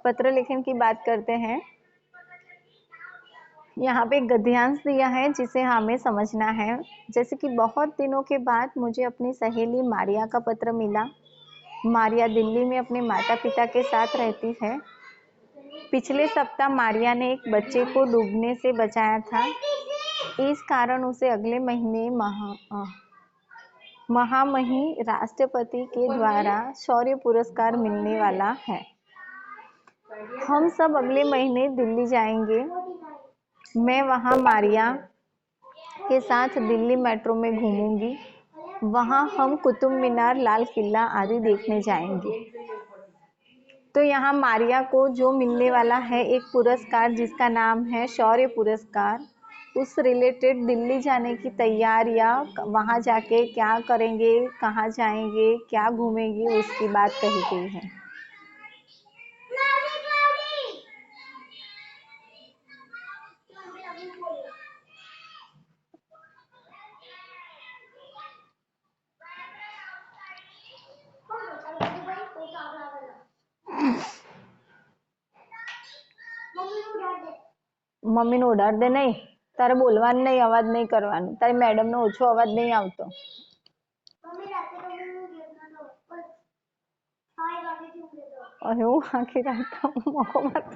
पत्र लेखन की बात करते हैं। यहाँ पे एक गद्यांश दिया है जिसे हमें समझना है। जैसे कि बहुत दिनों के बाद मुझे अपनी सहेली मारिया का पत्र मिला। मारिया दिल्ली में अपने माता पिता के साथ रहती है। पिछले सप्ताह मारिया ने एक बच्चे को डूबने से बचाया था। इस कारण उसे अगले महीने महामहिम राष्ट्रपति के द्वारा शौर्य पुरस्कार मिलने वाला है। हम सब अगले महीने दिल्ली जाएंगे। मैं वहां मारिया के साथ दिल्ली मेट्रो में घूमूंगी। वहां हम कुतुब मीनार, लाल किला आदि देखने जाएंगे। तो यहाँ मारिया को जो मिलने वाला है एक पुरस्कार जिसका नाम है शौर्य पुरस्कार, उस रिलेटेड दिल्ली जाने की तैयारियां, वहां जाके क्या करेंगे, कहाँ जाएंगे, क्या घूमेंगे, उसकी बात कही गई है। मम्मी ने उડાડ દે નહીં, તારે બોલવાનું નહીં, અવાજ નહીં કરવાનો, તારી મેડમ નો ઓછો અવાજ નહીં આવતો। અરે હું આખી રાત મોકો મત।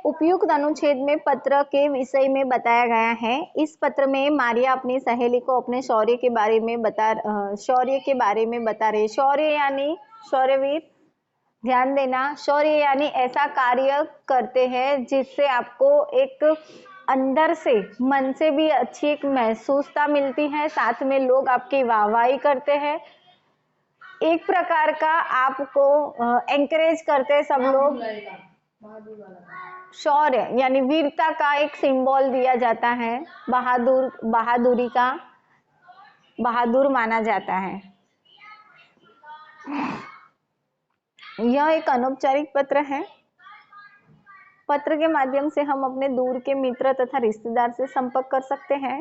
उपयुक्त अनुच्छेद में पत्र के विषय में बताया गया है। इस पत्र में मारिया अपनी सहेली को अपने शौर्य के बारे में बता रही। शौर्य यानी शौर्यवीर, ध्यान देना। शौर्य यानी ऐसा कार्य करते हैं जिससे आपको एक अंदर से, मन से भी अच्छी एक महसूसता मिलती है, साथ में लोग आपकी वाहवाही करते हैं, एक प्रकार का आपको एंकरेज करते हैं सब लोग। शौर्य यानी वीरता का एक सिंबल दिया जाता है। बहादुरी का, बहादुर माना जाता है। यह एक अनौपचारिक पत्र है। पत्र के माध्यम से हम अपने दूर के मित्र तथा रिश्तेदार से संपर्क कर सकते हैं।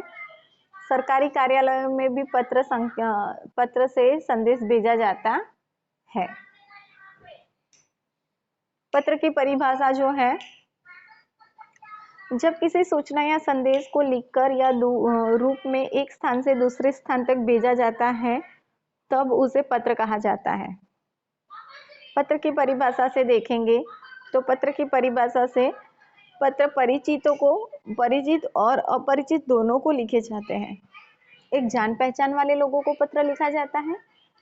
सरकारी कार्यालयों में भी पत्र से संदेश भेजा जाता है। पत्र की परिभाषा जो है, जब किसी सूचना या संदेश को लिखकर या रूप में एक स्थान से दूसरे स्थान तक भेजा जाता है तब उसे पत्र कहा जाता है। पत्र की परिभाषा से देखेंगे तो पत्र की परिभाषा से पत्र परिचित और अपरिचित दोनों को लिखे जाते हैं। एक जान पहचान वाले लोगों को पत्र लिखा जाता है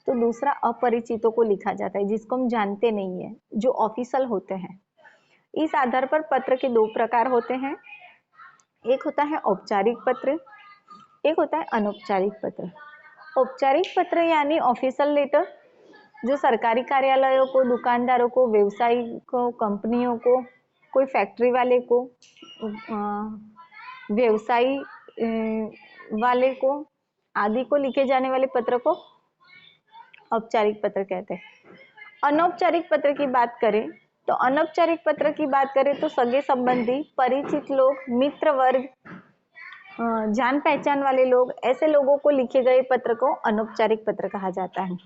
तो दूसरा अपरिचितों को लिखा जाता है जिसको हम जानते नहीं है, जो ऑफिशियल होते हैं। इस आधार पर पत्र के दो प्रकार होते हैं। एक होता है औपचारिक पत्र, एक होता है अनौपचारिक पत्र। औपचारिक पत्र यानी ऑफिशियल लेटर, जो सरकारी कार्यालयों को, दुकानदारों को, व्यवसायिकों, कंपनियों को, कोई फैक्ट्री वाले को, व्यवसायी वाले को आदि को लिखे जाने वाले पत्र को औपचारिक पत्र कहते हैं। अनौपचारिक पत्र की बात करें तो अनौपचारिक पत्र की बात करें तो सगे संबंधी, परिचित लोग, मित्र वर्ग, जान पहचान वाले लोग, ऐसे लोगों को लिखे गए पत्र को अनौपचारिक पत्र कहा जाता है।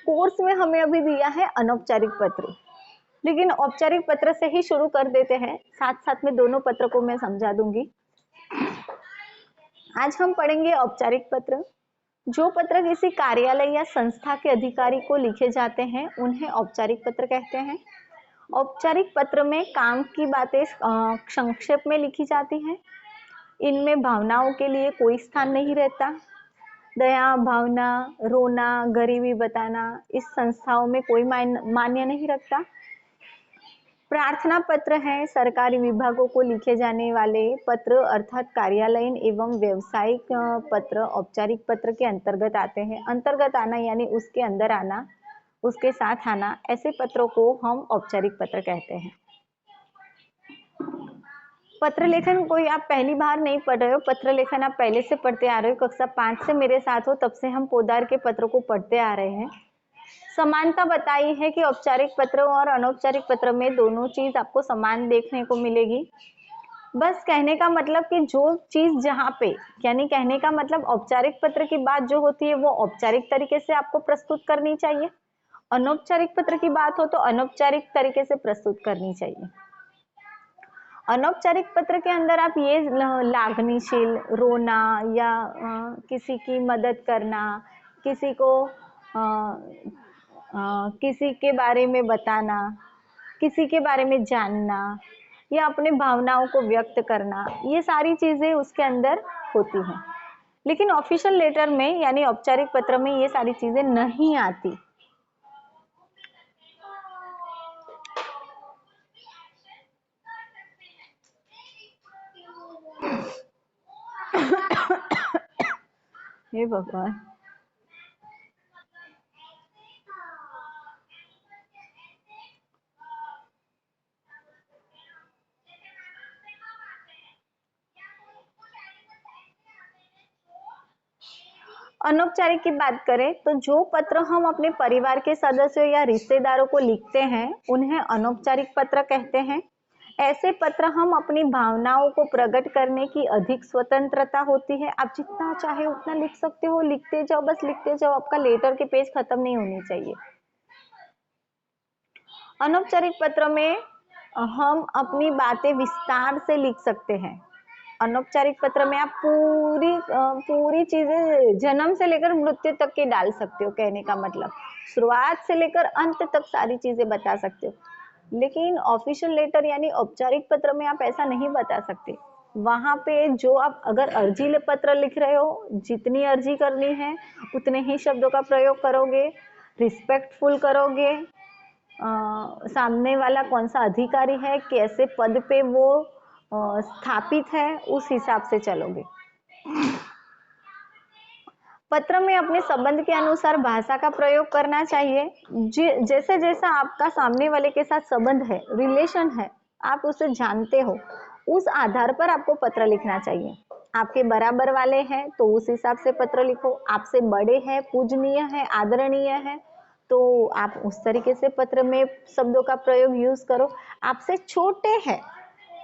कोर्स में हमें अभी दिया है अनौपचारिक पत्र, लेकिन औपचारिक पत्र से ही शुरू कर देते हैं, साथ साथ में दोनों पत्र को मैं समझा दूंगी। आज हम पढ़ेंगे औपचारिक पत्र। जो पत्र किसी कार्यालय या संस्था के अधिकारी को लिखे जाते हैं उन्हें औपचारिक पत्र कहते हैं। औपचारिक पत्र में काम की बातें संक्षेप में लिखी जाती हैं। इनमें भावनाओं के लिए कोई स्थान नहीं रहता। दया, भावना, रोना, गरीबी बताना इस संस्थाओं में कोई मान्य नहीं रखता। प्रार्थना पत्र हैं सरकारी विभागों को लिखे जाने वाले पत्र, अर्थात कार्यालयीन एवं व्यावसायिक पत्र औपचारिक पत्र के अंतर्गत आते हैं। अंतर्गत आना यानी उसके अंदर आना, उसके साथ आना, ऐसे पत्रों को हम औपचारिक पत्र कहते हैं। पत्र लेखन कोई आप पहली बार नहीं पढ़ रहे हो, पत्र लेखन आप पहले से पढ़ते आ रहे हो। कक्षा 5 से मेरे साथ हो, तब से हम पोदार के पत्र को पढ़ते आ रहे हैं। समानता बताई है कि औपचारिक पत्र और अनौपचारिक पत्र में दोनों चीज आपको समान देखने को मिलेगी। बस कहने का मतलब कि जो चीज जहाँ पे, यानी कहने का मतलब औपचारिक पत्र की बात जो होती है वो औपचारिक तरीके से आपको प्रस्तुत करनी चाहिए, अनौपचारिक पत्र की बात हो तो अनौपचारिक तरीके से प्रस्तुत करनी चाहिए। अनौपचारिक पत्र के अंदर आप ये लागनीशील, रोना या किसी की मदद करना, किसी को किसी के बारे में बताना, किसी के बारे में जानना या अपने भावनाओं को व्यक्त करना, ये सारी चीजें उसके अंदर होती हैं। लेकिन ऑफिशियल लेटर में यानी औपचारिक पत्र में ये सारी चीजें नहीं आती। हे भगवान। अनौपचारिक की बात करें तो जो पत्र हम अपने परिवार के सदस्यों या रिश्तेदारों को लिखते हैं उन्हें अनौपचारिक पत्र कहते हैं। ऐसे पत्र हम अपनी भावनाओं को प्रकट करने की अधिक स्वतंत्रता होती है। आप जितना चाहे उतना लिख सकते हो, लिखते जाओ, बस लिखते जाओ, आपका लेटर के पेज खत्म नहीं होने चाहिए। अनौपचारिक पत्र में हम अपनी बातें विस्तार से लिख सकते हैं। अनौपचारिक पत्र में आप पूरी चीजें जन्म से लेकर मृत्यु तक की डाल सकते हो, कहने का मतलब शुरुआत से लेकर अंत तक सारी चीजें बता सकते हो। लेकिन ऑफिशियल लेटर यानी औपचारिक पत्र में आप ऐसा नहीं बता सकते। वहां पे जो आप अगर अर्जी पत्र लिख रहे हो, जितनी अर्जी करनी है उतने ही शब्दों का प्रयोग करोगे, रिस्पेक्टफुल करोगे, सामने वाला कौन सा अधिकारी है, कैसे पद पे वो स्थापित है, उस हिसाब से चलोगे। पत्र में अपने संबंध के अनुसार भाषा का प्रयोग करना चाहिए। जैसे जैसा आपका सामने वाले के साथ संबंध है, रिलेशन है, आप उसे जानते हो, उस आधार पर आपको पत्र लिखना चाहिए। आपके बराबर वाले हैं तो उस हिसाब से पत्र लिखो, आपसे बड़े हैं, पूजनीय है, आदरणीय है, तो आप उस तरीके से पत्र में शब्दों का प्रयोग यूज करो। आपसे छोटे हैं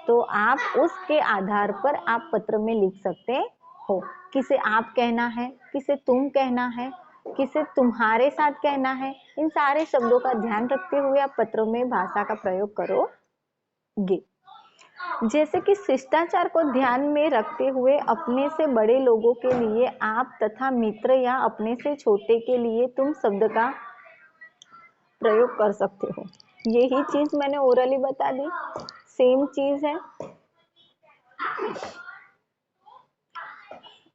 तो आप उसके आधार पर आप पत्र में लिख सकते हो। किसे आप कहना है, किसे तुम कहना है, किसे तुम्हारे साथ कहना है, इन सारे शब्दों का ध्यान रखते हुए आप पत्रों में भाषा का प्रयोग करोगे। जैसे कि शिष्टाचार को ध्यान में रखते हुए अपने से बड़े लोगों के लिए आप तथा मित्र या अपने से छोटे के लिए तुम शब्द का प्रयोग कर सकते हो। यही चीज मैंने ओरली बता दी, सेम चीज है।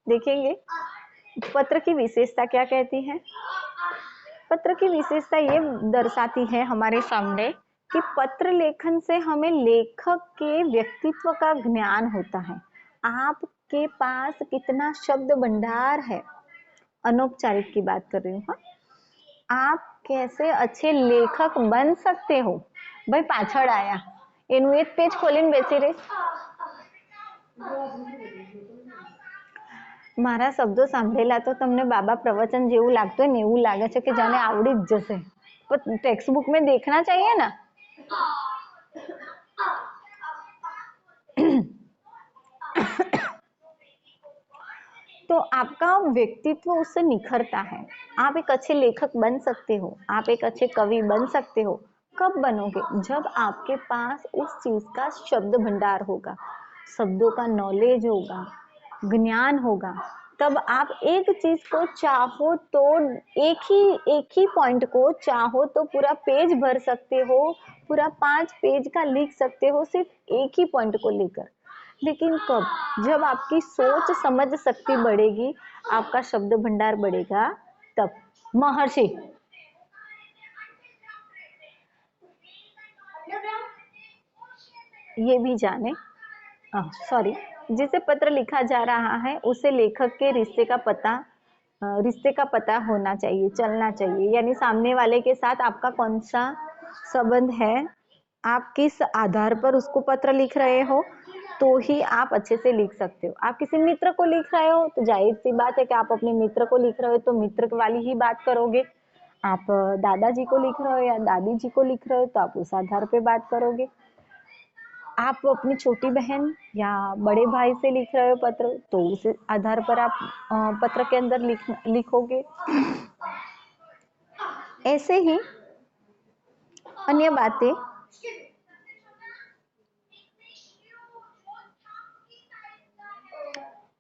देखेंगे पत्र की विशेषता क्या कहती है। पत्र की विशेषता ये दर्शाती है हमारे सामने कि पत्र लेखन से हमें लेखक के व्यक्तित्व का ज्ञान होता है। आपके पास कितना शब्द भंडार है, अनौपचारिक की बात कर रही हूँ। आप कैसे अच्छे लेखक बन सकते हो। भाई पाछड़ आया एनु एक पेज खोलीने बेसी रे। મારા શબ્દો સાંભળેલા તો તમને બાબા પ્રવચન જેવું લાગતું હોય ને એવું લાગે છે કે જાણે આવડી જ જશે, પણ ટેક્સ્ટ बुक में देखना चाहिए ना। तो आपका व्यक्तित्व उससे निखरता है। आप एक अच्छे लेखक बन सकते हो, आप एक अच्छे कवि बन सकते हो। कब बनोगे? जब आपके पास उस चीज का शब्द भंडार होगा, शब्दों का नॉलेज होगा, ज्ञान होगा। तब आप एक चीज को चाहो तो एक ही पॉइंट को चाहो तो पूरा पेज भर सकते हो, पूरा 5 पेज का लिख सकते हो सिर्फ एक ही पॉइंट को लेकर। लेकिन कब? जब आपकी सोच समझ शक्ति बढ़ेगी, आपका शब्द भंडार बढ़ेगा तब। महर्षि ये भी जाने, सॉरी, जिसे पत्र लिखा जा रहा है उसे लेखक के रिश्ते का पता होना चाहिए, चलना चाहिए। यानी सामने वाले के साथ आपका कौन सा संबंध है, आप किस आधार पर उसको पत्र लिख रहे हो, तो ही आप अच्छे से लिख सकते हो। आप किसी मित्र को लिख रहे हो तो जाहिर सी बात है कि आप अपने मित्र को लिख रहे हो तो मित्र वाली ही बात करोगे। आप दादाजी को लिख रहे हो या दादी जी को लिख रहे हो तो आप उस आधार पे बात करोगे। आप अपनी छोटी बहन या बड़े भाई से लिख रहे हो पत्र, तो उस आधार पर आप पत्र के अंदर लिखोगे। ऐसे ही अन्य बातें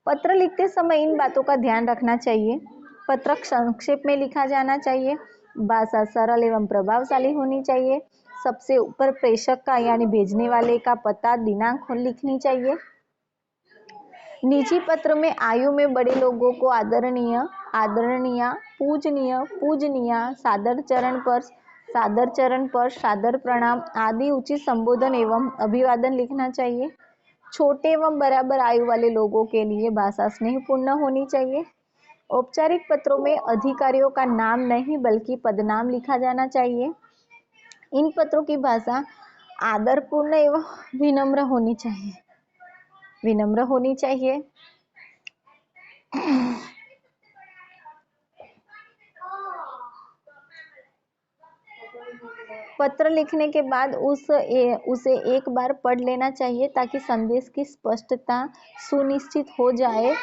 पत्र लिखते समय इन बातों का ध्यान रखना चाहिए। पत्र संक्षेप में लिखा जाना चाहिए। भाषा सरल एवं प्रभावशाली होनी चाहिए। सबसे ऊपर प्रेषक का यानी भेजने वाले का पता दिनांक लिखनी चाहिए। निजी पत्र में आयु में बड़े लोगों को आदरणीय, आदरणीय, पूजनीय, पूजनीय, सादर चरण पर, सादर प्रणाम आदि उचित संबोधन एवं अभिवादन लिखना चाहिए। छोटे एवं बराबर आयु वाले लोगों के लिए भाषा स्नेहपूर्ण होनी चाहिए। औपचारिक पत्रों में अधिकारियों का नाम नहीं बल्कि पदनाम लिखा जाना चाहिए। इन पत्रों की भाषा आदरपूर्ण एवं विनम्र होनी चाहिए, विनम्र होनी चाहिए। पत्र लिखने के बाद उसे एक बार पढ़ लेना चाहिए ताकि संदेश की स्पष्टता सुनिश्चित हो जाए।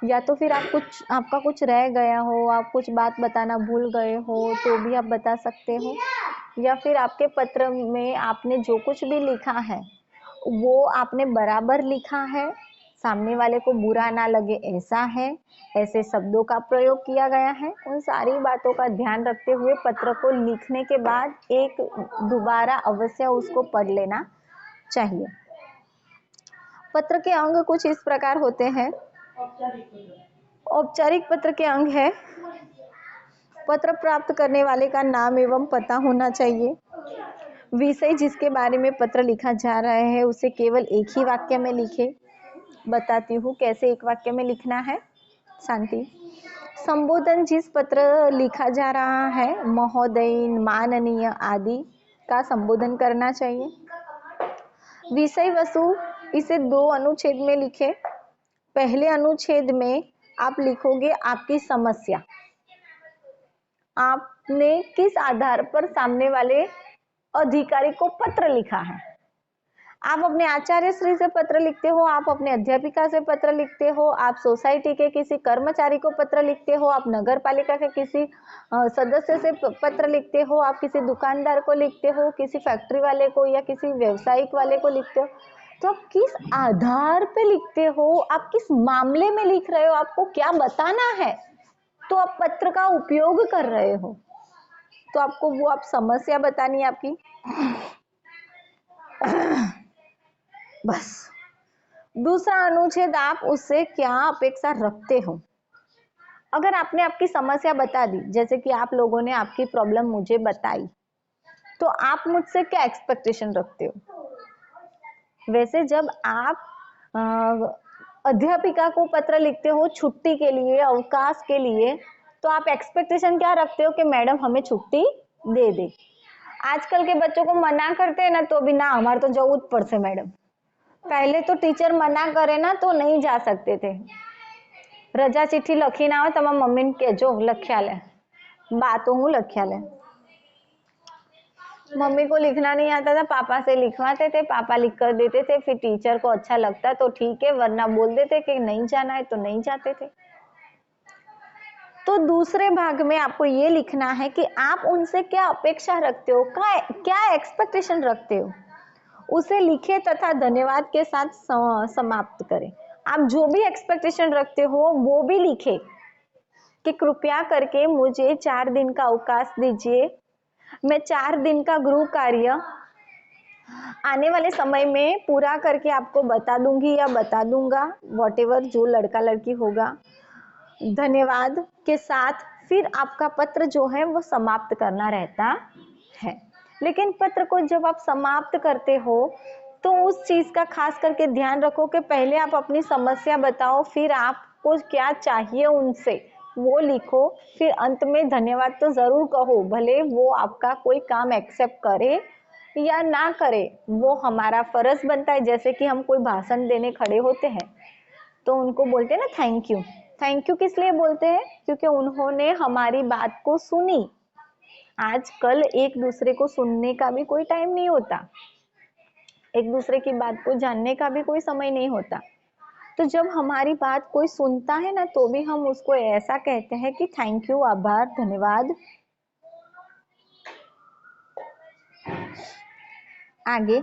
या तो फिर आपका कुछ रह गया हो, आप कुछ बात बताना भूल गए हो तो भी आप बता सकते हो, या फिर आपके पत्र में आपने जो कुछ भी लिखा है वो आपने बराबर लिखा है, सामने वाले को बुरा ना लगे ऐसा है, ऐसे शब्दों का प्रयोग किया गया है। उन सारी बातों का ध्यान रखते हुए पत्र को लिखने के बाद एक दोबारा अवश्य उसको पढ़ लेना चाहिए। पत्र के अंग कुछ इस प्रकार होते हैं। औपचारिक पत्र के अंग है, पत्र प्राप्त करने वाले का नाम एवं पता होना चाहिए। विषय जिसके बारे में पत्र लिखा जा रहा है उसे केवल एक ही वाक्य में लिखे। बताती हूँ कैसे एक वाक्य में लिखना है। शांति। संबोधन जिस पत्र लिखा जा रहा है, महोदय, माननीय आदि का संबोधन करना चाहिए। विषय वस्तु इसे 2 अनुच्छेद में लिखे। पहले अनुच्छेद में आप लिखोगे आपकी समस्या, आपने किस आधार पर सामने वाले अधिकारी को पत्र लिखा है। आप अपने आचार्य श्री से पत्र लिखते हो, आप अपने अध्यापिका से पत्र लिखते हो, आप सोसाइटी के किसी कर्मचारी को पत्र लिखते हो, आप नगर पालिका के किसी सदस्य से पत्र लिखते हो, आप किसी दुकानदार को लिखते हो, किसी फैक्ट्री वाले को या किसी व्यवसायिक वाले को लिखते हो। तो आप किस आधार पे लिखते हो, आप किस मामले में लिख रहे हो, आपको क्या बताना है, तो आप पत्र का उपयोग कर रहे हो। तो आपको वो आप समस्या बतानी है आपकी। बस। दूसरा अनुच्छेद, आप उससे क्या अपेक्षा रखते हो। अगर आपने आपकी समस्या बता दी, जैसे कि आप लोगों ने आपकी प्रॉब्लम मुझे बताई, तो आप मुझसे क्या एक्सपेक्टेशन रखते हो। वैसे जब आप अध्यापिका को पत्र लिखते हो छुट्टी के लिए, अवकाश के लिए, तो आप एक्सपेक्टेशन क्या रखते हो कि मैडम हमें छुट्टी दे दे। आजकल के बच्चों को मना करते हैं ना तो भी ना, हमारे तो जरूर पड़से मैडम। पहले तो टीचर मना करे ना तो नहीं जा सकते थे। रजा चिट्ठी लखी ना हो तमारा मम्मी ने कहो लख्या ले, बातों हूँ लख्या ले। मम्मी को लिखना नहीं आता था, पापा से लिखवाते थे, पापा लिख कर देते थे, फिर टीचर को अच्छा लगता तो ठीक है, वरना बोल देते कि नहीं जाना है तो नहीं जाते थे। तो दूसरे भाग में आपको ये लिखना है कि आप उनसे क्या अपेक्षा रखते हो, क्या एक्सपेक्टेशन रखते हो, उसे लिखे तथा धन्यवाद के साथ समाप्त करें। आप जो भी एक्सपेक्टेशन रखते हो वो भी लिखे कि कृपया करके मुझे 4 दिन का अवकाश दीजिए, मैं 4 दिन का गृह कार्य आने वाले समय में पूरा करके आपको बता दूंगी या बता दूंगा, वॉटेवर जो लड़का लड़की होगा। धन्यवाद के साथ फिर आपका पत्र जो है वो समाप्त करना रहता है। लेकिन पत्र को जब आप समाप्त करते हो तो उस चीज का खास करके ध्यान रखो कि पहले आप अपनी समस्या बताओ, फिर आपको क्या चाहिए उनसे वो लिखो, फिर अंत में धन्यवाद तो जरूर कहो, भले वो आपका कोई काम एक्सेप्ट करे या ना करे, वो हमारा फर्ज बनता है। जैसे कि हम कोई भाषण देने खड़े होते हैं तो उनको बोलते हैं ना थैंक यू। थैंक यू किस लिए बोलते हैं, क्योंकि उन्होंने हमारी बात को सुनी। आजकल एक दूसरे को सुनने का भी कोई टाइम नहीं होता, एक दूसरे की बात को जानने का भी कोई समय नहीं होता। तो जब हमारी बात कोई सुनता है ना, तो भी हम उसको ऐसा कहते हैं कि थैंक यू, आभार, धन्यवाद। आगे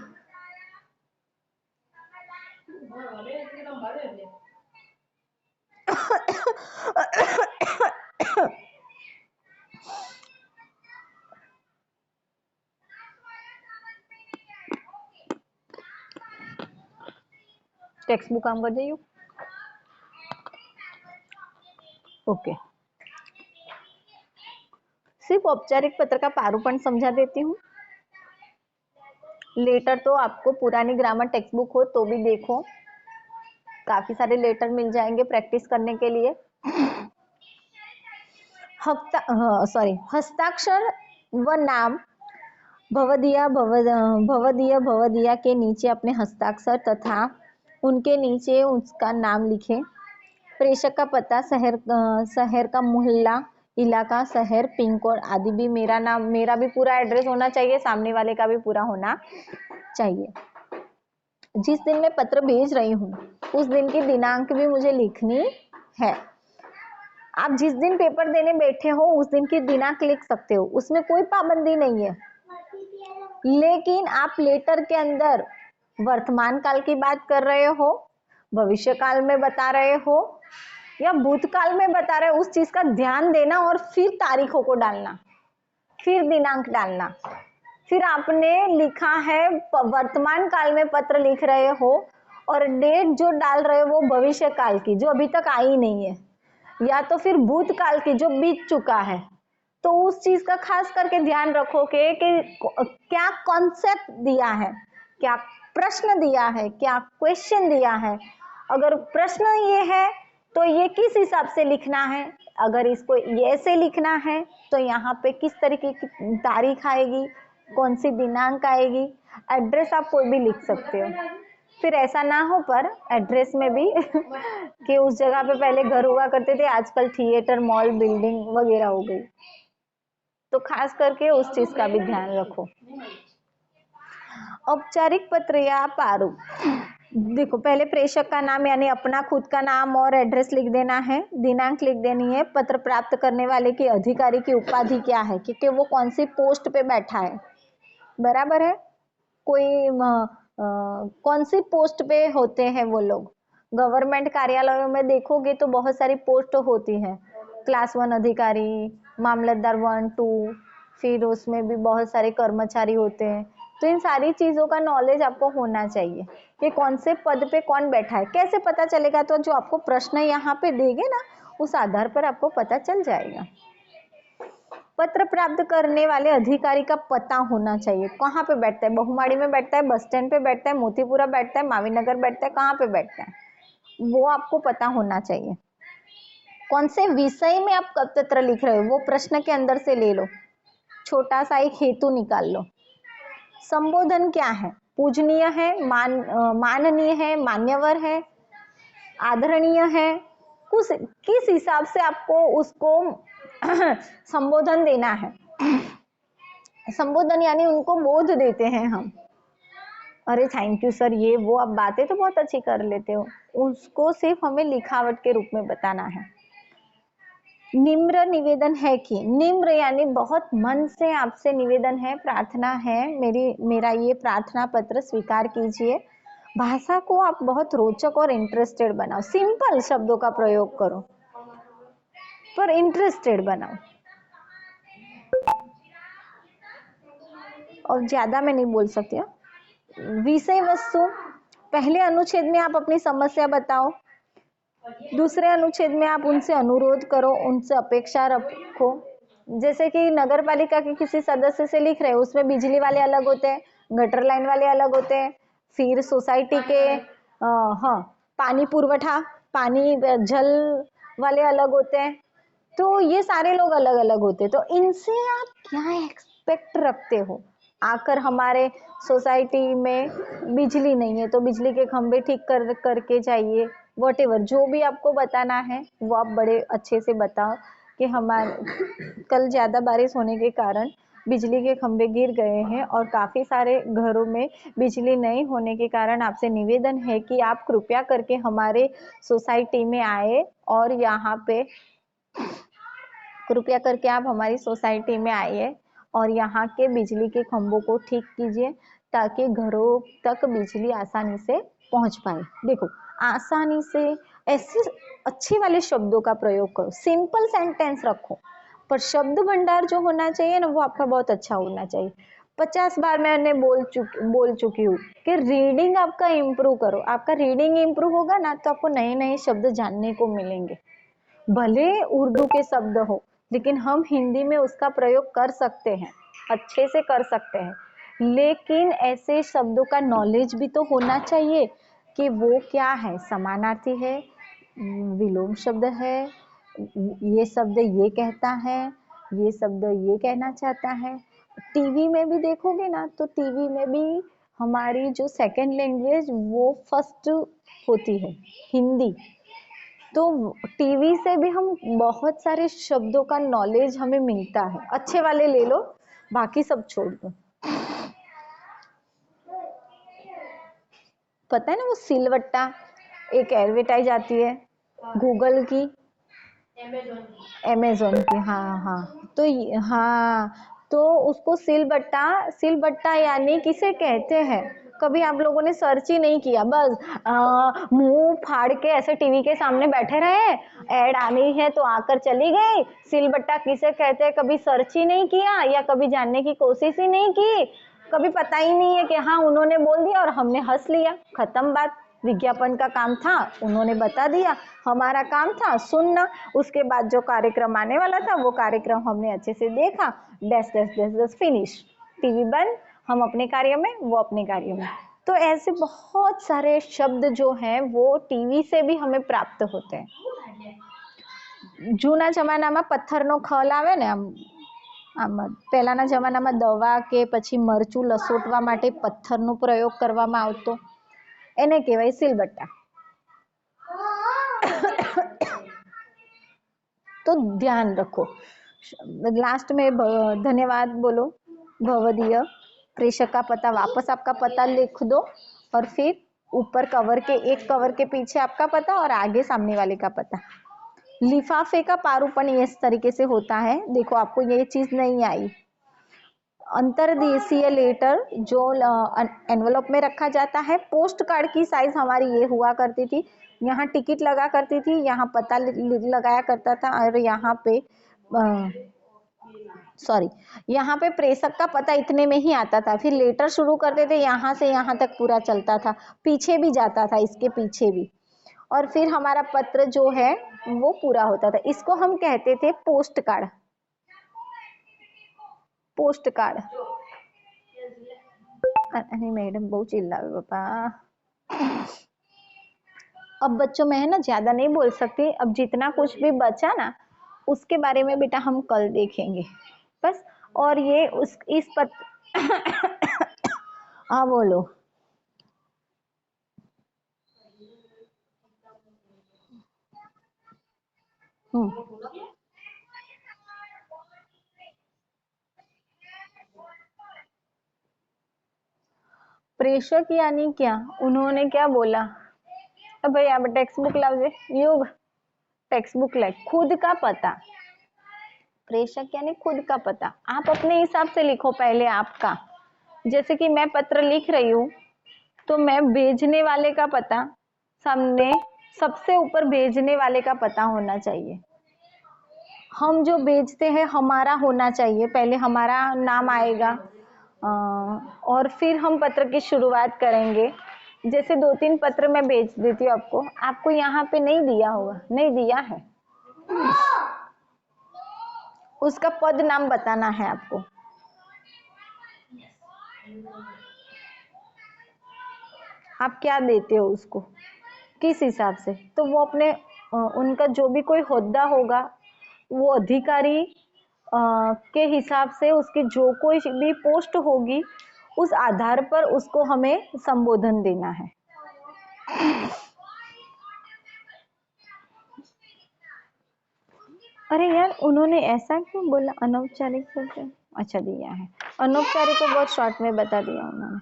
टेक्स्ट बुक काम कर जाइयो। ओके, सिर्फ औपचारिक पत्र का पारूपण समझा देती हूँ। लेटर तो आपको पुरानी ग्रामर टेक्स्ट बुक हो तो भी देखो, काफी सारे लेटर मिल जाएंगे प्रैक्टिस करने के लिए। हस्ताक्षर व नाम भवदीया भवदीया के नीचे अपने हस्ताक्षर तथा उनके नीचे उसका नाम लिखें। प्रेषक का पता, शहर का मोहल्ला, इलाका, शहर, पिन कोड आदि भी मेरा भी पूरा एड्रेस होना चाहिए, सामने वाले का भी पूरा होना चाहिए। जिस दिन मैं पत्र भेज रही हूँ उस दिन की दिनांक भी मुझे लिखनी है। आप जिस दिन पेपर देने बैठे हो उस दिन की दिनांक लिख सकते हो, उसमें कोई पाबंदी नहीं है। लेकिन आप लेटर के अंदर वर्तमान काल की बात कर रहे हो, भविष्य काल में बता रहे हो या भूतकाल में बता रहे हो, उस चीज का ध्यान देना और फिर तारीखों को डालना, फिर दिनांक डालना। फिर आपने लिखा है वर्तमान काल में पत्र लिख रहे हो और डेट जो डाल रहे हो वो भविष्य काल की जो अभी तक आई नहीं है, या तो फिर भूतकाल की जो बीत चुका है। तो उस चीज का खास करके ध्यान रखोगे कि क्या कॉन्सेप्ट दिया है, क्या प्रश्न दिया है, क्या क्वेश्चन दिया है। अगर प्रश्न ये है तो ये किस हिसाब से लिखना है, अगर इसको ऐसे लिखना है तो यहाँ पे किस तरीके की तारीख आएगी, कौन सी दिनांक आएगी। एड्रेस आप कोई भी लिख सकते हो, फिर ऐसा ना हो पर एड्रेस में भी कि उस जगह पे पहले घर हुआ करते थे, आजकल थिएटर, मॉल, बिल्डिंग वगैरह हो गई। तो खास करके उस चीज का भी ध्यान रखो। औपचारिक पत्र या प्रारूप, देखो पहले प्रेषक का नाम यानी अपना खुद का नाम और एड्रेस लिख देना है, दिनांक लिख देनी है, पत्र प्राप्त करने वाले की अधिकारी की उपाधि क्या है, क्योंकि वो कौन सी पोस्ट पे बैठा है, बराबर है। कोई कौन सी पोस्ट पे होते हैं वो लोग। गवर्नमेंट कार्यालयों में देखोगे तो बहुत सारी पोस्ट होती है, क्लास 1 अधिकारी, मामलतदार 1, 2, फिर उसमें भी बहुत सारे कर्मचारी होते हैं। तो इन सारी चीजों का नॉलेज आपको होना चाहिए कि कौन से पद पे कौन बैठा है। कैसे पता चलेगा, तो जो आपको प्रश्न यहाँ पे देंगे ना उस आधार पर आपको पता चल जाएगा। पत्र प्राप्त करने वाले अधिकारी का पता होना चाहिए, कहाँ पे बैठता है, बहुमाड़ी में बैठता है, बस स्टैंड पे बैठता है, मोतीपुरा बैठता है, मावीनगर बैठता है, कहाँ पे बैठता है वो आपको पता होना चाहिए। कौन से विषय में आप पत्र लिख रहे हो वो प्रश्न के अंदर से ले लो, छोटा सा एक हेतु निकाल लो। संबोधन क्या है, पूजनीय है, माननीय है, मान्यवर है, आदरणीय है, किस हिसाब से आपको उसको संबोधन देना है। संबोधन यानी उनको बोध देते हैं हम, अरे थैंक यू सर, ये वो, आप बातें तो बहुत अच्छी कर लेते हो, उसको सिर्फ हमें लिखावट के रूप में बताना है। निम्र निवेदन है कि, निम्र यानी बहुत मन से आपसे निवेदन है, प्रार्थना है, मेरा ये प्रार्थना पत्र स्वीकार कीजिए। भाषा को आप बहुत रोचक और इंटरेस्टेड बनाओ, सिंपल शब्दों का प्रयोग करो पर इंटरेस्टेड बनाओ। और ज्यादा मैं नहीं बोल सकती हूँ। विषय वस्तु, पहले अनुच्छेद में आप अपनी समस्या बताओ, दूसरे अनुच्छेद में आप उनसे अनुरोध करो, उनसे अपेक्षा रखो। जैसे कि नगर पालिका के किसी सदस्य से लिख रहे हो, उसमें बिजली वाले अलग होते हैं, गटर लाइन वाले अलग होते हैं, फिर सोसाइटी के हाँ पानी पुरवठा, पानी जल वाले अलग होते हैं। तो ये सारे लोग अलग अलग होते हैं। तो इनसे आप क्या एक्सपेक्ट रखते हो, आकर हमारे सोसाइटी में बिजली नहीं है तो बिजली के खंभे ठीक करके जाइए, वॉटेवर जो भी आपको बताना है वो आप बड़े अच्छे से बताओ कि हमारे कल ज़्यादा बारिश होने के कारण बिजली के खंभे गिर गए हैं और काफी सारे घरों में बिजली नहीं होने के कारण आपसे निवेदन है कि आप कृपया करके हमारे सोसाइटी में आए और यहाँ पे कृपया करके आप हमारी सोसाइटी में आइए और यहाँ के बिजली के खंभों को ठीक कीजिए ताकि घरों तक बिजली आसानी से पहुंच पाए। देखो, आसानी से ऐसे अच्छे वाले शब्दों का प्रयोग करो, सिंपल सेंटेंस रखो, पर शब्द भंडार जो होना चाहिए ना वो आपका बहुत अच्छा होना चाहिए। 50 बार मैंने बोल चुकी हूँ कि रीडिंग आपका इम्प्रूव करो। आपका रीडिंग इम्प्रूव होगा ना तो आपको नए नए शब्द जानने को मिलेंगे। भले उर्दू के शब्द हो लेकिन हम हिंदी में उसका प्रयोग कर सकते हैं, अच्छे से कर सकते हैं, लेकिन ऐसे शब्दों का नॉलेज भी तो होना चाहिए कि वो क्या है, समानार्थी है, विलोम शब्द है, ये शब्द ये कहता है, ये शब्द ये कहना चाहता है। टीवी में भी देखोगे ना तो टीवी में भी हमारी जो सेकंड लैंग्वेज वो फर्स्ट होती है हिंदी। तो टीवी से भी हम बहुत सारे शब्दों का नॉलेज हमें मिलता है। अच्छे वाले ले लो, बाकी सब छोड़ दो। पता है ना वो सिलवट्टा, एक एडवर्टाइज आती है गूगल की, अमेजोन की, हाँ हाँ। तो हाँ, तो उसको सिलबट्टा, सिलबट्टा यानी किसे कहते हैं? कभी आप लोगों ने सर्च ही नहीं किया, बस मुंह फाड़ के ऐसे टीवी के सामने बैठे रहे, ऐड आनी है तो आकर चली गई। सिलबट्टा किसे कहते हैं कभी सर्च ही नहीं किया या कभी जानने की कोशिश ही नहीं की, कभी पता ही नहीं है कि हाँ उन्होंने बोल दिया और हमने हंस लिया, खत्म बात। विज्ञापन का काम था, उन्होंने बता दिया, हमारा काम था सुनना। उसके बाद जो कार्यक्रम आने वाला था वो कार्यक्रम हमने अच्छे से देखा, dash dash dash dash finish, TV बंद, हम अपने कार्य में, वो अपने कार्य में। तो ऐसे बहुत सारे शब्द जो हैं वो टीवी से भी हमें प्राप्त होते हैं। જૂના જમાનામાં પથ્થરનો ખલ આવે ને, આમ પહેલાના જમાનામાં દવા કે પછી મરચું લસોટવા માટે પથ્થરનો પ્રયોગ કરવામાં આવતો, એને કહેવાય સિલબટ્ટા। तो ध्यान रखो। लास्ट में धन्यवाद बोलो, भवदीय, प्रेषक का पता वापस आपका पता लिख दो और फिर ऊपर कवर के, एक कवर के पीछे आपका पता और आगे सामने वाले का पता। लिफाफे का पारूपण इस तरीके से होता है। देखो आपको ये चीज नहीं आई, अंतरदेशीय लेटर जो एनवलप में रखा जाता है। पोस्ट कार्ड की साइज हमारी ये हुआ करती थी, यहाँ टिकट लगा करती थी, यहाँ पता लगाया करता था और यहाँ पे सॉरी, यहाँ पे प्रेषक का पता इतने में ही आता था। फिर लेटर शुरू करते थे, यहाँ से यहाँ तक पूरा चलता था, पीछे भी जाता था, इसके पीछे भी, और फिर हमारा पत्र जो है वो पूरा होता था। इसको हम कहते थे पोस्ट कार्ड। Post card. अरे मैडम बहुत चिल्लावे पापा। अब बच्चों में है ना ज्यादा नहीं बोल सकती, अब जितना कुछ भी बचा ना उसके बारे में बेटा हम कल देखेंगे बस। और ये उस इस हाँ बोलो। प्रेषक यानी क्या, उन्होंने क्या बोला? अब भाई आप टेक्स्ट बुक लाओ, युग टेक्स्ट बुक लाए। खुद का पता, प्रेषक यानी खुद का पता। आप अपने हिसाब से लिखो पहले आपका। जैसे कि मैं पत्र लिख रही हूँ तो मैं भेजने वाले का पता, सामने सबसे ऊपर भेजने वाले का पता होना चाहिए। हम जो भेजते हैं हमारा होना चाहिए, पहले हमारा नाम आएगा और फिर हम पत्र की शुरुआत करेंगे। जैसे 2-3 पत्र मैं भेज देती हूँ आपको, आपको यहाँ पे नहीं दिया होगा, नहीं दिया है, उसका पद नाम बताना है आपको। आप क्या देते हो उसको, किस हिसाब से, तो वो अपने उनका जो भी कोई होद्दा होगा, वो अधिकारी के हिसाब से उसकी जो कोई भी पोस्ट होगी उस आधार पर उसको हमें संबोधन देना है। अरे यार उन्होंने ऐसा क्यों बोला, अनौपचारिक शब्द? अच्छा दिया है। अनौपचारिक को बहुत शॉर्ट में बता दिया उन्होंने,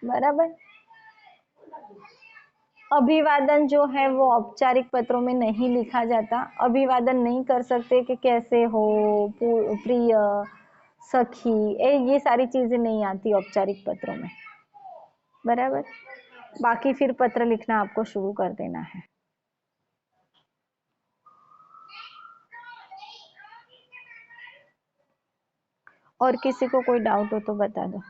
बराबर। अभिवादन जो है वो औपचारिक पत्रों में नहीं लिखा जाता। अभिवादन नहीं कर सकते कि कैसे हो, प्रिय, सखी, ये सारी चीजें नहीं आती औपचारिक पत्रों में, बराबर। बाकी फिर पत्र लिखना आपको शुरू कर देना है। और किसी को कोई डाउट हो तो बता दो।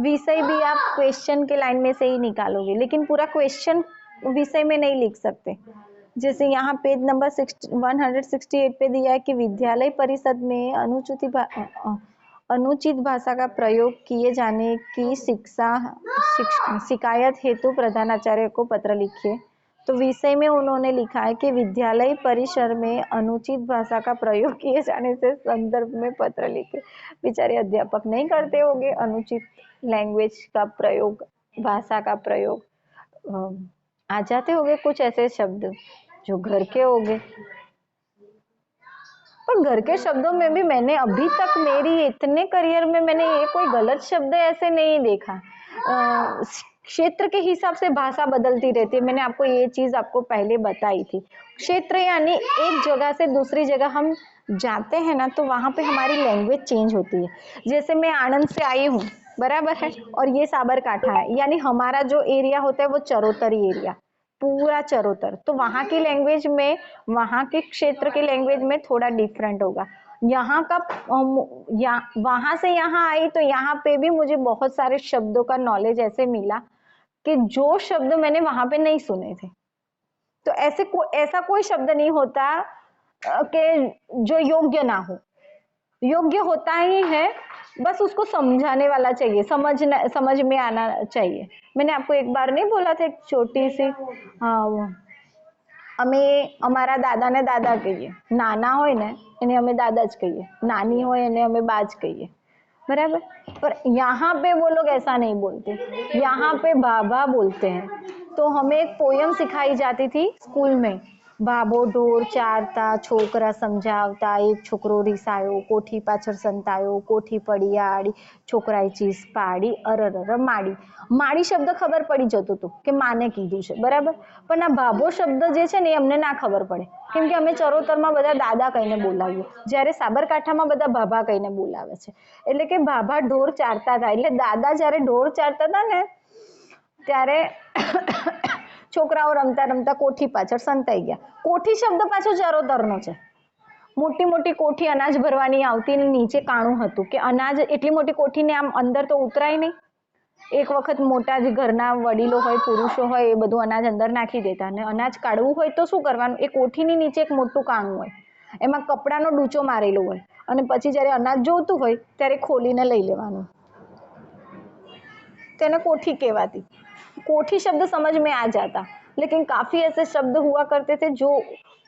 विषय भी आप क्वेश्चन के लाइन में से ही निकालोगे, लेकिन पूरा क्वेश्चन विषय में नहीं लिख सकते। जैसे यहाँ पेज नंबर 168 पे दिया है कि विद्यालय परिषद में अनुचित भाषा का प्रयोग किए जाने की शिकायत हेतु प्रधानाचार्य को पत्र लिखिए। तो विषय में उन्होंने लिखा है कि विद्यालय परिसर में अनुचित भाषा का प्रयोग किए जाने से संदर्भ में पत्र लिखे। बेचारे अध्यापक नहीं करते होंगे अनुचित लैंग्वेज का प्रयोग, भाषा का प्रयोग। आ जाते होंगे कुछ ऐसे शब्द जो घर के होंगे, पर घर के शब्दों में भी मैंने अभी तक मेरी इतने करियर में मैंने ये कोई गलत शब्द ऐसे नहीं देखा। क्षेत्र के हिसाब से भाषा बदलती रहती है। मैंने आपको ये चीज आपको पहले बताई थी। क्षेत्र यानी एक जगह से दूसरी जगह हम जाते हैं ना, तो वहां पे हमारी लैंग्वेज चेंज होती है। जैसे मैं आणंद से आई हूँ, बराबर है, और ये साबरकाठा है, यानी हमारा जो एरिया होता है वो चरोतरी एरिया, पूरा चरोतर। तो वहां की लैंग्वेज में, वहां के क्षेत्र की लैंग्वेज में थोड़ा डिफरेंट होगा। यहाँ का वहां से यहाँ आई तो यहाँ पे भी मुझे बहुत सारे शब्दों का नॉलेज ऐसे मिला कि जो शब्द मैंने वहां पे नहीं सुने थे। तो ऐसा कोई शब्द नहीं होता कि जो योग्य ना हो, योग्य होता ही है, बस उसको समझाने वाला चाहिए, समझ में आना चाहिए। मैंने आपको एक बार नहीं बोला था, एक छोटी सी, અમે અમારા દાદાને દાદા કહીએ, નાના હોય ને એને અમે દાदा જ કહીએ, नानी हो એને અમે बा જ कहिए, बराबर। पर यहाँ पे वो लोग ऐसा नहीं बोलते, यहाँ पे बाबा बोलते हैं। तो हमें एक पोयम सिखाई जाती थी स्कूल में, बाबो ढोर चारता छोकरा समझावता, एक छोकरो रिसायो कोठी पाछળ संतायो, कोठी पड़ी आड़ी छोकराए चीज पाड़ी, अरर माड़ी। माड़ी शब्द खबर पड़ी जतो तो कि माने कीधुं छे, बराबर। पण आ बाबो शब्द जे छे ने अमने ना खबर पड़े, केम के अमे चरोतરમાં બધા દાદા કહીને બોલાવીએ, જ્યારે સાબરકાંઠામાં બધા બાબા કહીને બોલાવે છે। એટલે કે બાબા ઢોર ચારતા હતા, એટલે દાદા જ્યારે ઢોર ચારતા હતા ને ત્યારે છોકરાઓ રમતા રમતા કોઠી પાછળ સંતાઈ ગયા। કોઠી શબ્દ પાછો ચરોતરનો છે। મોટી મોટી કોઠી અનાજ ભરવાની આવતી ને નીચે કાણું હતું કે અનાજ એટલી મોટી કોઠીને આમ અંદર તો ઉતરાય નહીં। એક વખત મોટા જ ઘરના વડીલો હોય, પુરુષો હોય, એ બધું અનાજ અંદર નાખી દેતા, અને અનાજ કાઢવું હોય તો શું કરવાનું, એ કોઠીની નીચે એક મોટું કાણું હોય, એમાં કપડાનો ડૂચો મારેલો હોય, અને પછી જ્યારે અનાજ જોઈતું હોય ત્યારે ખોલીને લઈ લેવાનું, તેને कोठी कहवाती। कोठी शब्द समझ में आ जाता, लेकिन काफी ऐसे शब्द हुआ करते थे जो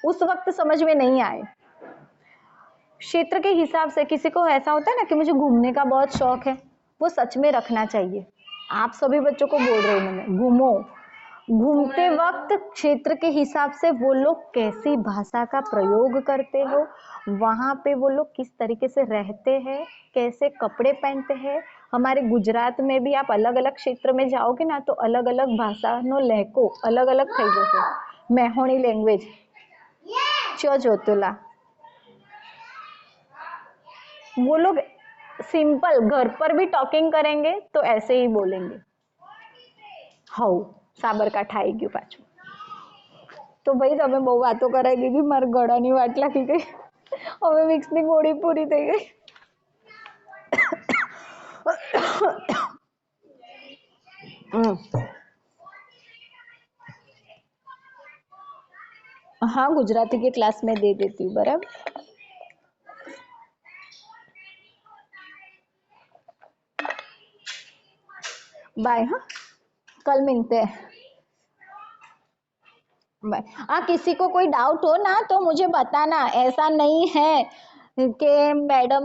उस वक्त समझ में नहीं आए। क्षेत्र के हिसाब से किसी को ऐसा होता है ना कि मुझे घूमने का बहुत शौक है, वो सच में रखना चाहिए। आप सभी बच्चों को बोल रही हूँ मैं, घूमो। घूमते वक्त क्षेत्र के हिसाब से वो लोग कैसी भाषा का प्रयोग करते हो, वहां पे वो लोग किस तरीके से रहते हैं, कैसे कपड़े पहनते हैं। हमारे गुजरात में भी आप अलग अलग क्षेत्र में जाओगे ना, तो अलग अलग भाषा नो लहको अलग अलग थई जशे। मेहोणी लैंग्वेज चो जोतुला, वो लोग सिंपल घर पर भी टॉकिंग करेंगे तो ऐसे ही बोलेंगे। हाउ साबरकांठा आई गયું પાછું। તો ભાઈ તમે બહુ વાતો કરાવી દીધી, મારા ગળાની વાટ લાગી ગઈ, હવે મિક્સની ગોળી પૂરી થઈ ગઈ। हाँ, गुजराती के क्लास में दे देती हूँ, बराबर। बाय, हाँ, कल मिलते हैं, बाय। हाँ, किसी को कोई डाउट हो ना तो मुझे बताना, ऐसा नहीं है कि मैडम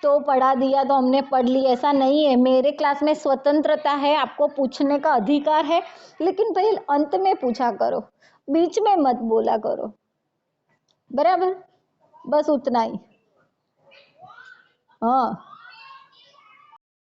तो पढ़ा दिया तो हमने पढ़ ली, ऐसा नहीं है। मेरे क्लास में स्वतंत्रता है, आपको पूछने का अधिकार है, लेकिन भाई अंत में पूछा करो, बीच में मत बोला करो, बराबर। बस उतना ही। अ